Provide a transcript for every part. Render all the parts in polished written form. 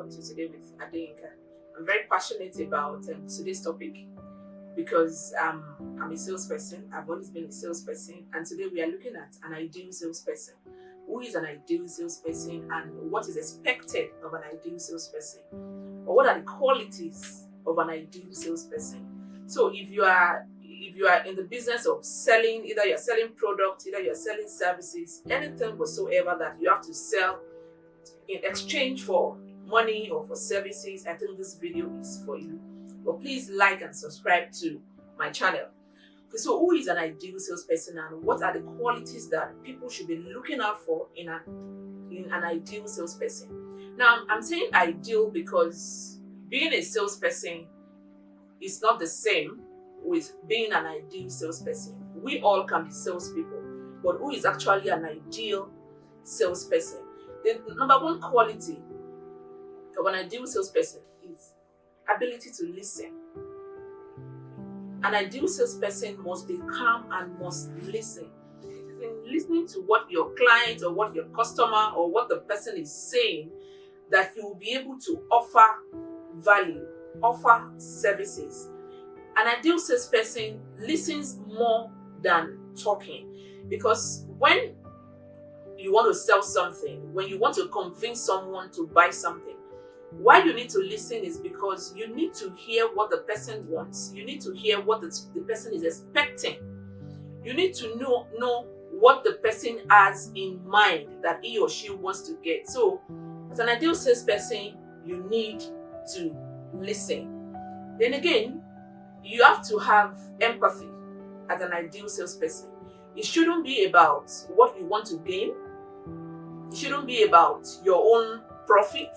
on to Today with Adeyinka. I'm very passionate about today's topic because I'm a salesperson. I've always been a salesperson, and today we are looking at an ideal salesperson. Who is an ideal salesperson, and what is expected of an ideal salesperson, or what are the qualities of an ideal salesperson? So if you are in the business of selling, either you're selling products, either you're selling services, anything whatsoever that you have to sell in exchange for money or for services, I think this video is for you. But please like and subscribe to my channel. Okay, so who is an ideal salesperson, and what are the qualities that people should be looking out for in an ideal salesperson? Now, I'm saying ideal because being a salesperson is not the same with being an ideal salesperson. We all can be salespeople, but who is actually an ideal salesperson? The number one quality of an ideal salesperson is ability to listen. An ideal salesperson must be calm and must listen. It is in listening to what your client or what your customer or what the person is saying that you will be able to offer value, offer services. An ideal salesperson listens more than talking, because when you want to sell something, when you want to convince someone to buy something, why you need to listen is because you need to hear what the person wants. You need to hear what the person is expecting. You need to know what the person has in mind that he or she wants to get. So, as an ideal salesperson, you need to listen. Then again, you have to have empathy as an ideal salesperson. It shouldn't be about what you want to gain. It shouldn't be about your own profit.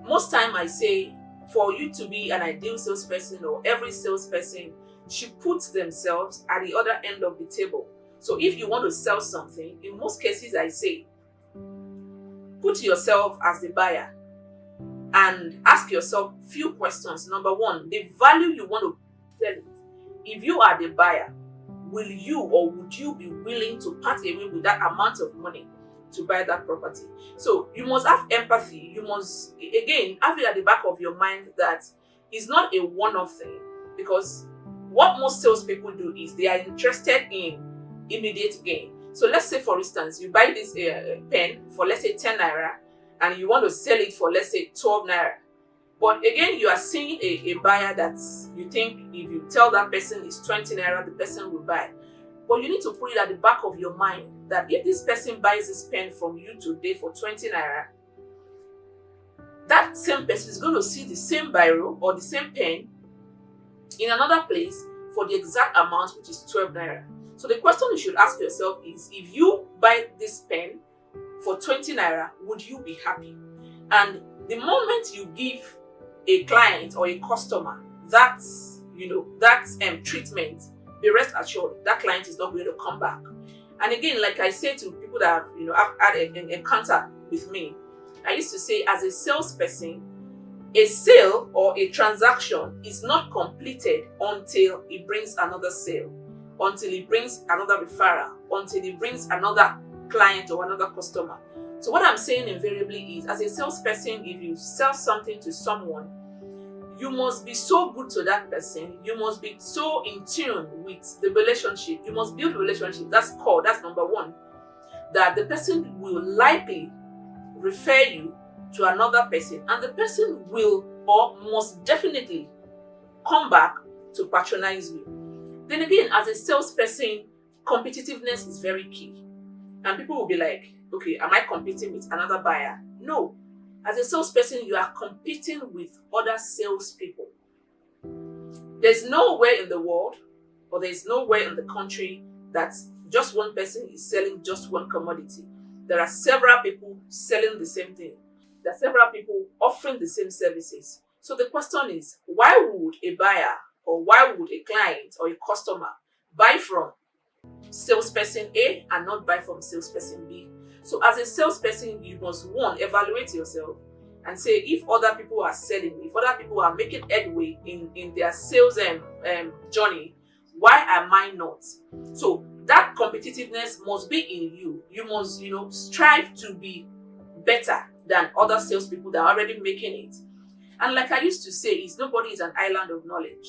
Most time I say, for you to be an ideal salesperson, or every salesperson should put themselves at the other end of the table. So if you want to sell something, in most cases I say, put yourself as the buyer and ask yourself few questions. Number one, the value you want to sell it. If you are the buyer, will you or would you be willing to part away with that amount of money to buy that property? So you must have empathy. You must, again, have it at the back of your mind that it's not a one-off thing, because what most salespeople do is they are interested in immediate gain. So let's say, for instance, you buy this pen for, let's say, 10 naira, and you want to sell it for, let's say, 12 naira. But again, you are seeing a buyer that you think if you tell that person it's 20 naira, the person will buy. But you need to put it at the back of your mind that if this person buys this pen from you today for 20 naira, that same person is going to see the same biro or the same pen in another place for the exact amount, which is 12 naira. So the question you should ask yourself is, if you buy this pen for 20 naira, would you be happy? And the moment you give a client or a customer that treatment, be rest assured that client is not going to come back. And again, like I say to people that have had an encounter with me, I used to say, as a salesperson, a sale or a transaction is not completed until it brings another sale, until it brings another referral, until it brings another client or another customer. So what I'm saying invariably is, as a salesperson, if you sell something to someone, you must be so good to that person. You must be so in tune with the relationship. You must build relationship. That's core. That's number one. That the person will likely refer you to another person, and the person will or must definitely come back to patronize you. Then again, as a salesperson, competitiveness is very key. And people will be like, okay, am I competing with another buyer? No. As a salesperson, you are competing with other salespeople. There's nowhere in the world, or there's nowhere in the country that just one person is selling just one commodity. There are several people selling the same thing. There are several people offering the same services. So the question is, why would a buyer, or why would a client or a customer buy from salesperson A and not buy from salesperson B? So as a salesperson, you must, one, evaluate yourself and say, if other people are selling, if other people are making headway in their sales journey, why am I not? So that competitiveness must be in you. You must, strive to be better than other salespeople that are already making it. And like I used to say, is nobody is an island of knowledge.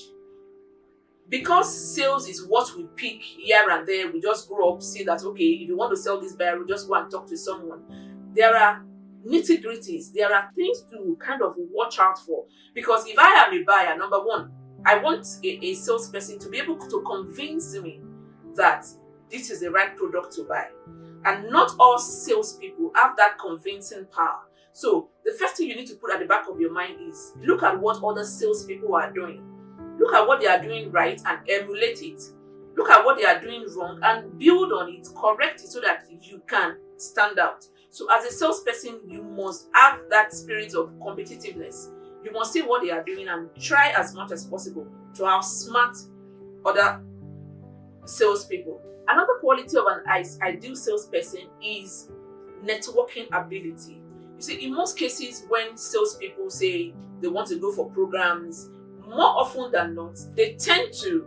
Because sales is what we pick here and there, we just grow up, see that, okay, if you want to sell this buyer, we just go and talk to someone. There are nitty-gritties. There are things to kind of watch out for. Because if I am a buyer, number one, I want a salesperson to be able to convince me that this is the right product to buy. And not all salespeople have that convincing power. So the first thing you need to put at the back of your mind is look at what other salespeople are doing. Look at what they are doing right and emulate it. Look at what they are doing wrong and build on it, correct it so that you can stand out. So as a salesperson, you must have that spirit of competitiveness. You must see what they are doing and try as much as possible to outsmart other salespeople. Another quality of an ideal salesperson is networking ability. You see, in most cases, when salespeople say they want to go for programs, more often than not, they tend to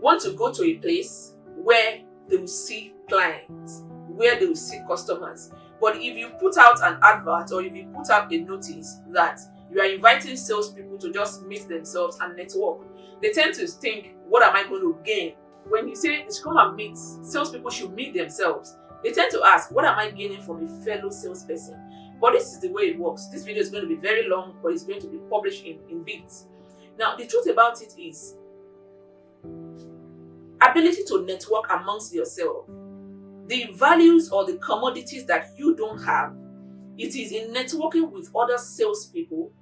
want to go to a place where they will see clients, where they will see customers. But if you put out an advert or if you put out a notice that you are inviting salespeople to just meet themselves and network, they tend to think, what am I going to gain? When you say, come and meet, salespeople should meet themselves, they tend to ask, what am I gaining from a fellow salesperson? But this is the way it works. This video is going to be very long, but it's going to be published in bits. Now, the truth about it is, ability to network amongst yourself. The values or the commodities that you don't have, it is in networking with other salespeople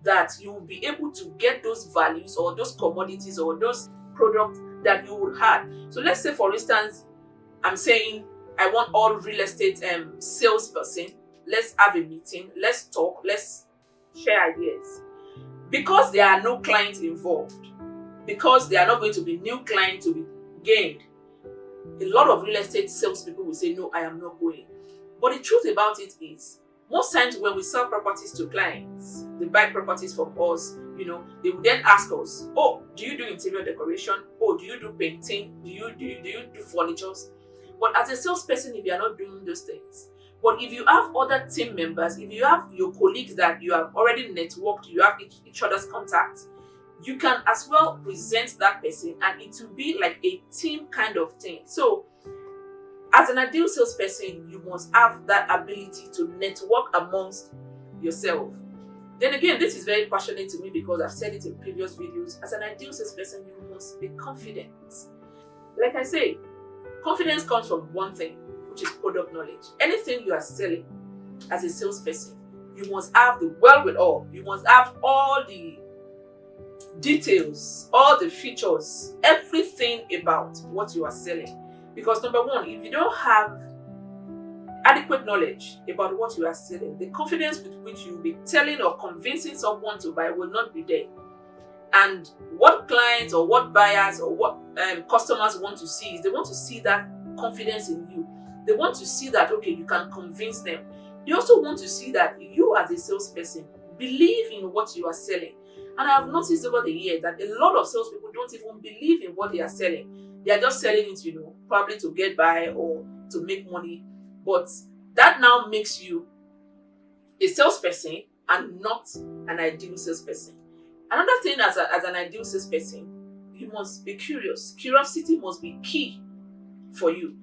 that you will be able to get those values or those commodities or those products that you would have. So let's say, for instance, I'm saying I want all real estate salesperson. Let's have a meeting. Let's talk. Let's share ideas. Because there are no clients involved, because there are not going to be new clients to be gained, a lot of real estate salespeople will say, no, I am not going. But the truth about it is, most times when we sell properties to clients, they buy properties from us, they will then ask us, oh, do you do interior decoration? Oh, do you do painting? Do you do furniture? But as a salesperson, if you are not doing those things, but if you have other team members, if you have your colleagues that you have already networked, you have each other's contacts, you can as well present that person and it will be like a team kind of thing. So as an ideal salesperson, you must have that ability to network amongst yourself. Then again, this is very passionate to me because I've said it in previous videos. As an ideal salesperson, you must be confident. Like I say, confidence comes from one thing, which is product knowledge. Anything you are selling as a salesperson, you must have the wherewithal. You must have all the details, all the features, everything about what you are selling. Because number one, if you don't have adequate knowledge about what you are selling, the confidence with which you'll be telling or convincing someone to buy will not be there. And what clients or what buyers or what customers want to see is they want to see that confidence in you. They want to see that, okay, you can convince them. They also want to see that you as a salesperson believe in what you are selling. And I have noticed over the years that a lot of salespeople don't even believe in what they are selling. They are just selling it, probably to get by or to make money. But that now makes you a salesperson and not an ideal salesperson. Another thing as an ideal salesperson, you must be curious. Curiosity must be key for you.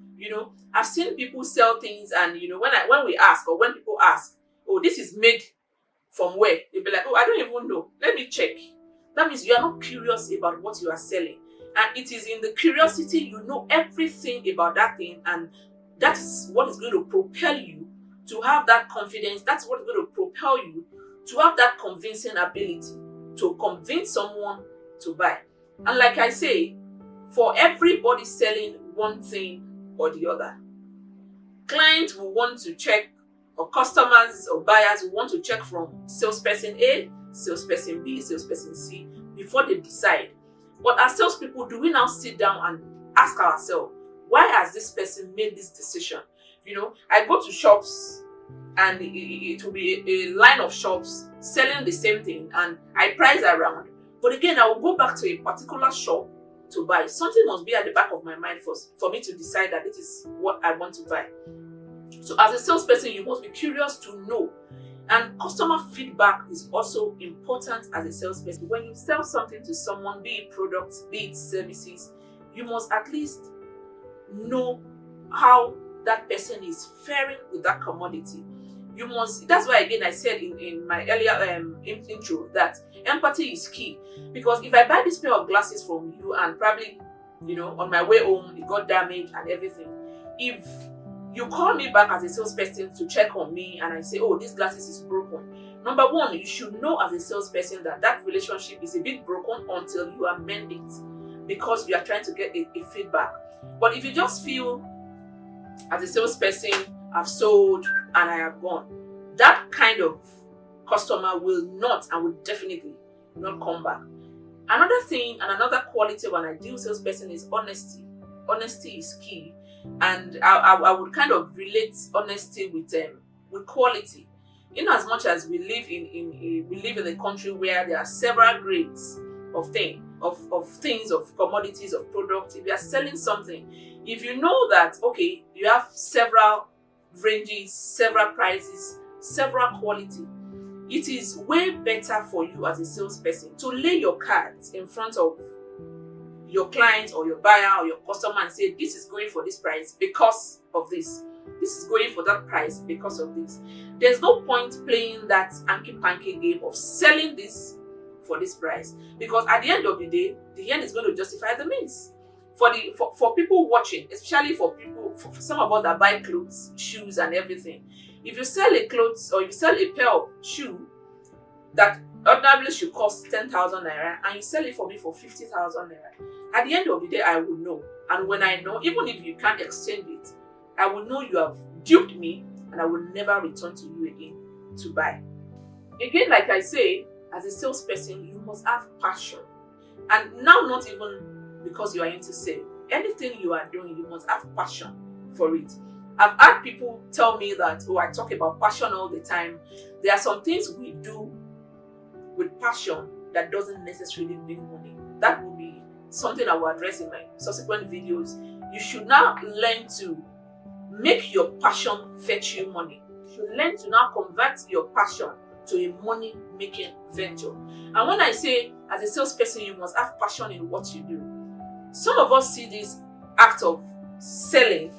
I've seen people sell things and, when we ask or when people ask, oh, this is made from where? They'll be like, oh, I don't even know. Let me check. That means you are not curious about what you are selling. And it is in the curiosity you know everything about that thing, and that is what is going to propel you to have that confidence. That's what is going to propel you to have that convincing ability to convince someone to buy. And like I say, for everybody selling one thing or the other, clients will want to check, or customers or buyers will want to check from salesperson A, salesperson B, salesperson C before they decide. But as salespeople, do we now sit down and ask ourselves, why has this person made this decision? I go to shops and it will be a line of shops selling the same thing and I price around. But again, I will go back to a particular shop to buy. Something must be at the back of my mind for me to decide that this is what I want to buy. So as a salesperson, you must be curious to know. And customer feedback is also important as a salesperson. When you sell something to someone, be it products, be it services, you must at least know how that person is faring with that commodity. You must, that's why again I said in my earlier intro that empathy is key. Because if I buy this pair of glasses from you and probably, on my way home it got damaged and everything, if you call me back as a salesperson to check on me and I say, oh, this glasses is broken, number one, you should know as a salesperson that that relationship is a bit broken until you amend it, because you are trying to get a feedback. But if you just feel as a salesperson, I've sold and I have gone, that kind of customer will not and will definitely not come back. Another thing and another quality of an ideal salesperson is honesty. Honesty is key, and I would kind of relate honesty with quality. In as much as we live in a country where there are several grades of things, of commodities, of products. If you are selling something, if you know that, okay, you have several ranges, several prices, several quality, it is way better for you as a salesperson to lay your cards in front of your client or your buyer or your customer and say, this is going for this price because of this. This is going for that price because of this. There's no point playing that hanky-panky game of selling this for this price, because at the end of the day, the end is going to justify the means. For people watching, especially for some of us that buy clothes, shoes and everything, if you sell a clothes or if you sell a pair of shoe that ordinarily should cost 10,000 naira and you sell it for me for 50,000 naira, at the end of the day I will know. And when I know, even if you can't exchange it, I will know you have duped me and I will never return to you again to buy. Again, like I say, as a salesperson, you must have passion. And now, not even because you are into sales. Anything you are doing, you must have passion for it. I've had people tell me that, oh, I talk about passion all the time. There are some things we do with passion that doesn't necessarily bring money. That will be something I will address in my subsequent videos. You should now learn to make your passion fetch you money. You should learn to now convert your passion to a money-making venture. And when I say, as a salesperson, you must have passion in what you do. Some of us see this act of selling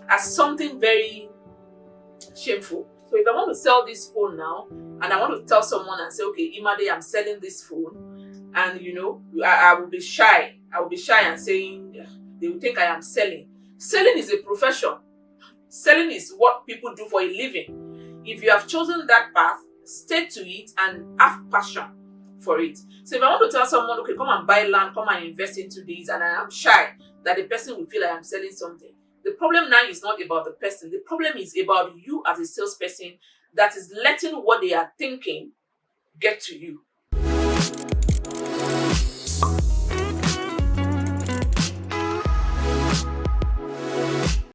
as something very shameful. So if I want to sell this phone now, and I want to tell someone and say, okay, Imade, I'm selling this phone, and I will be shy. I will be shy and saying, they will think I am selling. Selling is a profession. Selling is what people do for a living. If you have chosen that path, stay to it and have passion for it. So if I want to tell someone, okay, come and buy land, come and invest into this, and I am shy that the person will feel I am selling something, the problem now is not about the person. The problem is about you as a salesperson that is letting what they are thinking get to you.